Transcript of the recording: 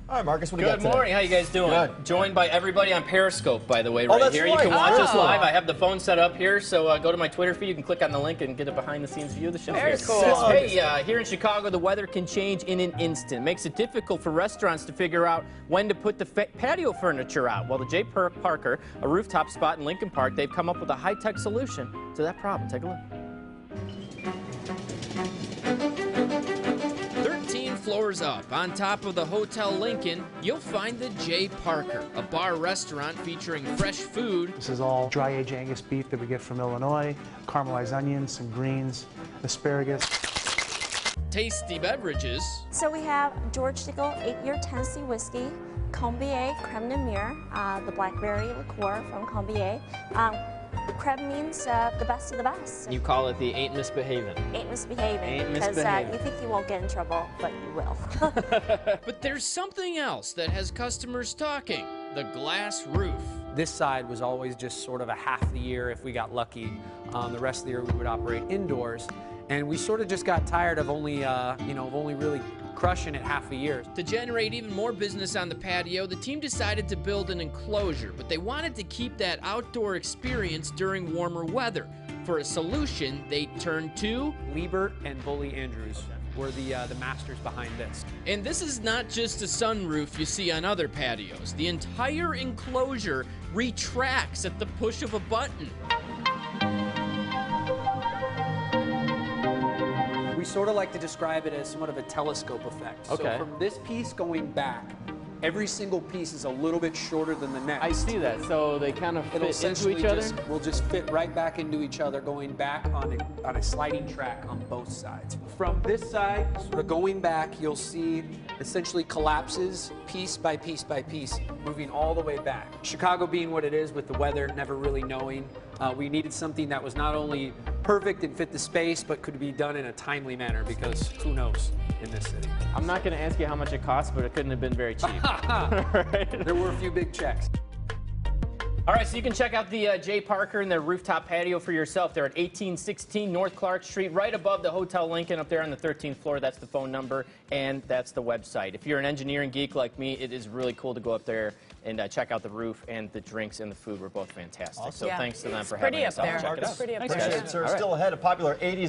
All right, Marcus, what do you got Good today? morning. How you guys doing? Good. Joined by everybody on Periscope, by the way, right that's here. right. You can watch us Oh. live. I have the phone set up here, so go to my Twitter feed. You can click on the link and get a behind-the-scenes view of the show. Very cool. Hey, here in Chicago, the weather can change in an instant. Makes it difficult for restaurants to figure out when to put the patio furniture out. Well, the J. Parker, a rooftop spot in Lincoln Park, they've come up with a high-tech solution to that problem. Take a look. 13 floors up, on top of the Hotel Lincoln, you'll find the J. Parker, a bar restaurant featuring fresh food. This is all dry-aged Angus beef that we get from Illinois, caramelized onions, some greens, asparagus. Tasty beverages. So we have George Dickel 8-year Tennessee whiskey, Combier Creme de Mure, the blackberry liqueur from Combier. Creme means the best of the best. You call it the ain't misbehaving. Ain't misbehaving. Ain't because misbehaving. you think you won't get in trouble, but you will. But there's something else that has customers talking, the glass roof. This side was always just sort of a half the year if we got lucky. The rest of the year we would operate indoors. And we sort of just got tired of only really crushing it half a year. To generate even more business on the patio, the team decided to build an enclosure, but they wanted to keep that outdoor experience during warmer weather. For a solution, they turned to Libart and Bully Andrews were the masters behind this. And this is not just a sunroof you see on other patios. The entire enclosure retracts at the push of a button. We sort of like to describe it as somewhat of a telescope effect. Okay. So from this piece going back, every single piece is a little bit shorter than the next. I see that, so they kind of It'll fit into essentially each other? will just fit right back into each other, going back on a sliding track on both sides. From this side, sort of going back, you'll see essentially collapses piece by piece by piece, moving all the way back. Chicago being what it is with the weather, never really knowing, we needed something that was not only perfect and fit the space, but could be done in a timely manner, because who knows in this city. I'm not going to ask you how much it cost, but it couldn't have been very cheap. There were a few big checks. All right, so you can check out the J. Parker and their rooftop patio for yourself. They're at 1816 North Clark Street, right above the Hotel Lincoln up there on the 13th floor. That's the phone number, and that's the website. If you're an engineering geek like me, it is really cool to go up there and check out the roof, and the drinks and the food were both fantastic. Awesome. So Yeah. thanks to them It's for having pretty us up out. there. Check it out. It's pretty up Appreciate there. it, sir. All right. Still ahead of popular 80s.